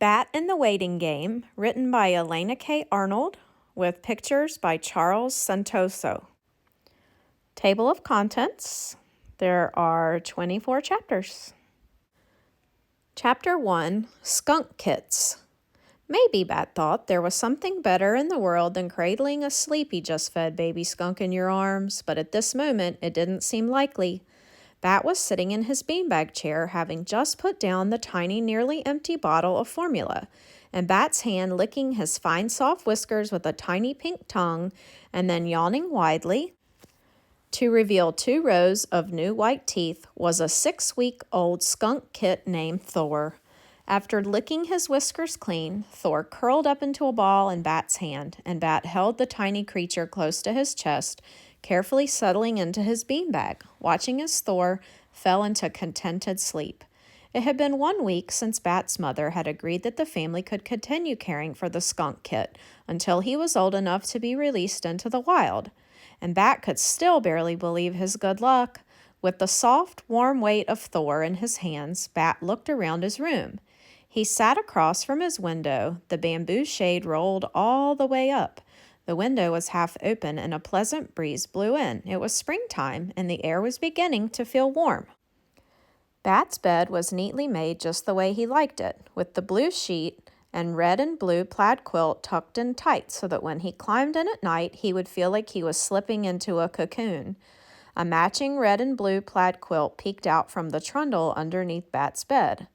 Bat in the Waiting Game, written by Elena K. Arnold, with pictures by Charles Santoso. Table of contents. There are 24 chapters. Chapter 1, Skunk Kits. Maybe, Bat thought, there was something better in the world than cradling a sleepy just-fed baby skunk in your arms, but at this moment it didn't seem likely. Bat was sitting in his beanbag chair, having just put down the tiny, nearly empty bottle of formula, and Bat's hand licking his fine, soft whiskers with a tiny pink tongue, and then yawning widely to reveal 2 rows of new white teeth was a 6-week-old skunk kit named Thor. After licking his whiskers clean, Thor curled up into a ball in Bat's hand, and Bat held the tiny creature close to his chest, carefully settling into his beanbag, watching as Thor fell into contented sleep. It had been 1 week since Bat's mother had agreed that the family could continue caring for the skunk kit until he was old enough to be released into the wild, and Bat could still barely believe his good luck. With the soft, warm weight of Thor in his hands, Bat looked around his room. He sat across from his window, the bamboo shade rolled all the way up. The window was half open and a pleasant breeze blew in. It was springtime and the air was beginning to feel warm. Bat's bed was neatly made just the way he liked it, with the blue sheet and red and blue plaid quilt tucked in tight so that when he climbed in at night he would feel like he was slipping into a cocoon. A matching red and blue plaid quilt peeked out from the trundle underneath Bat's bed.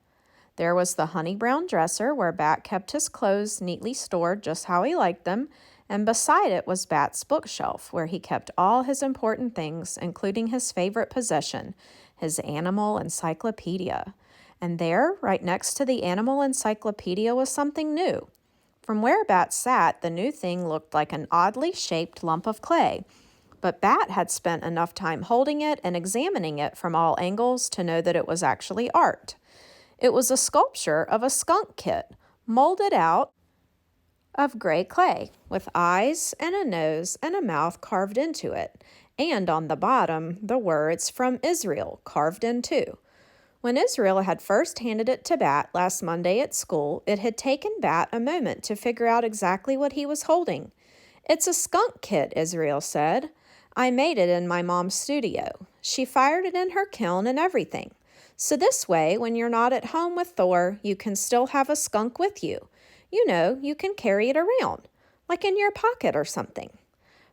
There was the honey brown dresser where Bat kept his clothes neatly stored just how he liked them, and beside it was Bat's bookshelf where he kept all his important things, including his favorite possession, his animal encyclopedia. And there, right next to the animal encyclopedia, was something new. From where Bat sat, the new thing looked like an oddly shaped lump of clay, but Bat had spent enough time holding it and examining it from all angles to know that it was actually art. It was a sculpture of a skunk kit, molded out of gray clay, with eyes and a nose and a mouth carved into it, and on the bottom, the words "From Israel" carved in too. When Israel had first handed it to Bat last Monday at school, it had taken Bat a moment to figure out exactly what he was holding. "It's a skunk kit," Israel said. "I made it in my mom's studio. She fired it in her kiln and everything. So this way, when you're not at home with Thor, you can still have a skunk with you. You know, you can carry it around, like in your pocket or something."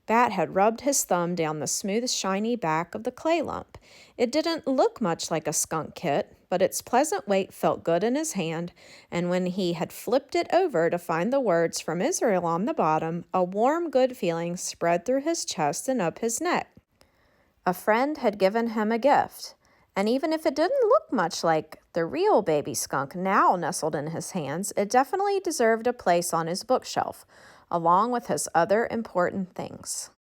Bat had rubbed his thumb down the smooth, shiny back of the clay lump. It didn't look much like a skunk kit, but its pleasant weight felt good in his hand, and when he had flipped it over to find the words "From Israel" on the bottom, a warm, good feeling spread through his chest and up his neck. A friend had given him a gift. And even if it didn't look much like the real baby skunk now nestled in his hands, it definitely deserved a place on his bookshelf, along with his other important things.